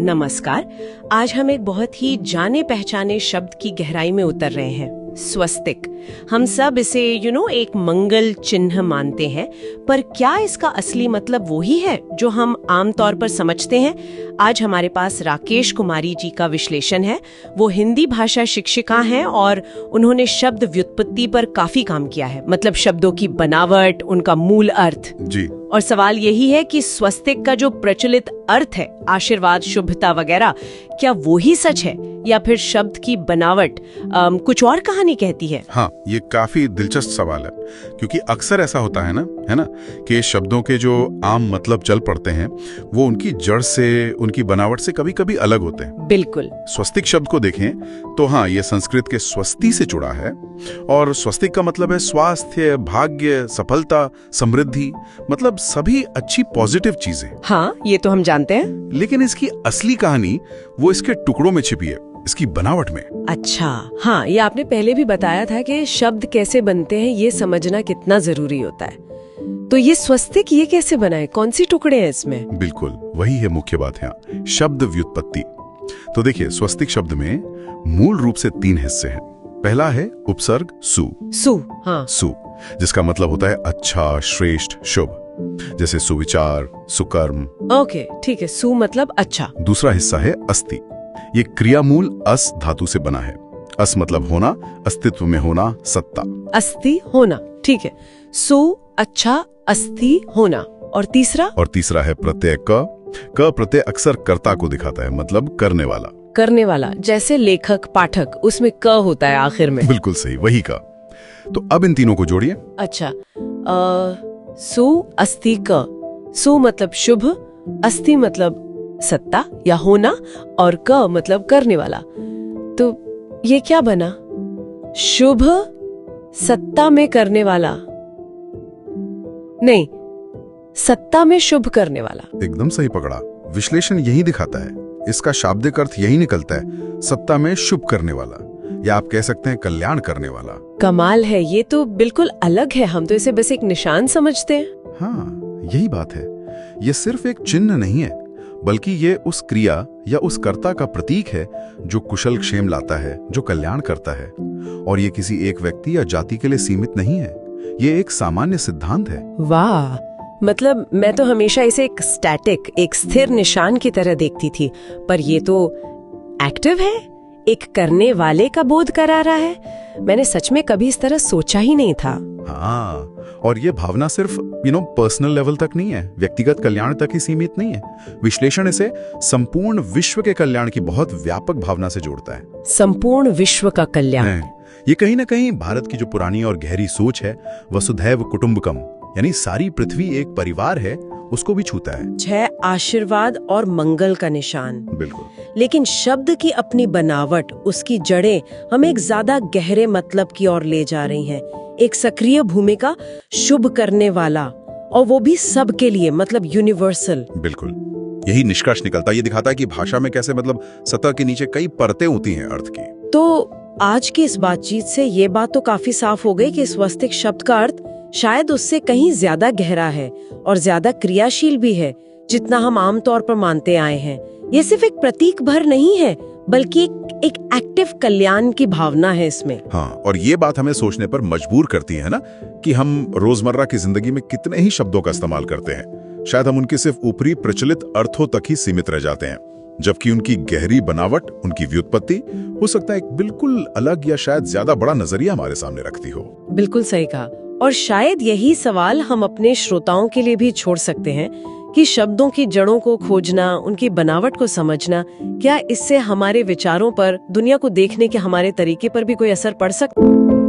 नमस्कार। आज हम एक बहुत ही जाने पहचाने शब्द की गहराई में उतर रहे हैं, स्वस्तिक। हम सब इसे एक मंगल चिन्ह मानते हैं, पर क्या इसका असली मतलब वो ही है जो हम आमतौर पर समझते हैं? आज हमारे पास राकेश कुमारी जी का विश्लेषण है। वो हिंदी भाषा शिक्षिका हैं और उन्होंने शब्द व्युत्पत्ति पर काफी काम किया है, मतलब शब्दों की बनावट, उनका मूल अर्थ जी। और सवाल यही है कि स्वस्तिक का जो प्रचलित अर्थ है, आशीर्वाद, शुभता वगैरह, क्या वो ही सच है या फिर शब्द की बनावट कुछ और कहानी कहती है? हाँ, ये काफी दिलचस्प सवाल है, क्योंकि अक्सर ऐसा होता है ना कि शब्दों के जो आम मतलब चल पड़ते हैं वो उनकी जड़ से, उनकी बनावट से कभी कभी अलग होते हैं। बिल्कुल। स्वस्तिक शब्द को देखें तो हाँ, ये संस्कृत के स्वस्ति से जुड़ा है और स्वस्तिक का मतलब है स्वास्थ्य, भाग्य, सफलता, समृद्धि, मतलब सभी अच्छी पॉजिटिव चीजें। हाँ, ये तो हम जानते हैं। लेकिन इसकी असली कहानी वो इसके टुकड़ों में छिपी है, इसकी बनावट में। अच्छा, हाँ, ये आपने पहले भी बताया था कि शब्द कैसे बनते हैं ये समझना कितना जरूरी होता है। तो ये स्वस्तिक ये कैसे बना है, कौन सी टुकड़े हैं इसमें? बिल्कुल, वही है मुख्य बात यहाँ, शब्द व्युत्पत्ति। तो देखिए, स्वस्तिक शब्द में मूल रूप से 3 हिस्से हैं। पहला है उपसर्ग सु, हाँ, जिसका मतलब होता है अच्छा, श्रेष्ठ, शुभ, जैसे सुविचार, सुकर्म। ओके, ठीक है, सु मतलब अच्छा। दूसरा हिस्सा है अस्ति। ये क्रियामूल अस धातु से बना है। अस मतलब होना, अस्तित्व में होना, सत्ता। अस्थि होना, ठीक है। सु अच्छा, अस्थि होना। और तीसरा है प्रत्यय क प्रत्यय अक्सर कर्ता को दिखाता है, मतलब करने वाला, जैसे लेखक, पाठक, उसमें क होता है आखिर में। बिल्कुल सही, वही का। तो अब इन तीनों को जोड़िए। अच्छा, सु अस्थि क। सु मतलब शुभ, अस्थि मतलब सत्ता या होना, और क मतलब करने वाला। तो ये क्या बना? शुभ सत्ता में करने वाला, नहीं, सत्ता में शुभ करने वाला। एकदम सही पकड़ा। विश्लेषण यही दिखाता है, इसका शाब्दिक अर्थ यही निकलता है, सत्ता में शुभ करने वाला, या आप कह सकते हैं कल्याण करने वाला। कमाल है, ये तो बिल्कुल अलग है। हम तो इसे बस एक निशान समझते हैं। हाँ, यही बात है। ये सिर्फ एक चिन्ह नहीं है, बल्कि ये उस क्रिया या उस कर्ता का प्रतीक है जो कुशल क्षेम लाता है, जो कल्याण करता है। और ये किसी एक व्यक्ति या जाति के लिए सीमित नहीं है, ये एक सामान्य सिद्धांत है। वाह, मतलब मैं तो हमेशा इसे एक स्टैटिक, एक स्थिर निशान की तरह देखती थी, पर ये तो एक्टिव है, एक करने वाले का बोध करा रहा है। मैंने सच में कभी इस तरह सोचा ही नहीं था। हाँ, और ये भावना सिर्फ पर्सनल लेवल तक नहीं है, व्यक्तिगत कल्याण तक ही सीमित नहीं है। विश्लेषण इसे संपूर्ण विश्व के कल्याण की बहुत व्यापक भावना से जोड़ता है। संपूर्ण विश्व का कल्याण, ये कहीं ना कहीं भारत की जो पुरानी और गहरी सोच है, वसुधैव कुटुंबकम, यानी सारी पृथ्वी एक परिवार है, उसको भी छूता है। 6 आशीर्वाद और मंगल का निशान। बिल्कुल। लेकिन शब्द की अपनी बनावट, उसकी जड़ें हमें एक ज्यादा गहरे मतलब की ओर ले जा रही हैं। एक सक्रिय भूमिका, शुभ करने वाला, और वो भी सबके लिए, मतलब यूनिवर्सल। बिल्कुल, यही निष्कर्ष निकलता। ये दिखाता है कि भाषा में कैसे सतह के नीचे कई परतें होती हैं अर्थ की। तो आज की इस बातचीत से ये बात तो काफी साफ हो गई कि स्वस्तिक शब्द का अर्थ शायद उससे कहीं ज्यादा गहरा है और ज्यादा क्रियाशील भी है, जितना हम आमतौर पर मानते आए हैं। ये सिर्फ एक प्रतीक भर नहीं है, बल्कि एक एक्टिव कल्याण की भावना है इसमें। हाँ, और ये बात हमें सोचने पर मजबूर करती है ना, कि हम रोजमर्रा की जिंदगी में कितने ही शब्दों का इस्तेमाल करते हैं। शायद हम उनके सिर्फ ऊपरी प्रचलित अर्थों तक ही सीमित रह जाते हैं, जबकि उनकी गहरी बनावट, उनकी व्युत्पत्ति हो सकता है एक बिल्कुल अलग या शायद ज्यादा बड़ा नजरिया हमारे सामने रखती हो। बिल्कुल सही कहा। और शायद यही सवाल हम अपने श्रोताओं के लिए भी छोड़ सकते हैं कि शब्दों की जड़ों को खोजना, उनकी बनावट को समझना, क्या इससे हमारे विचारों पर, दुनिया को देखने के हमारे तरीके पर भी कोई असर पड़ सकता है?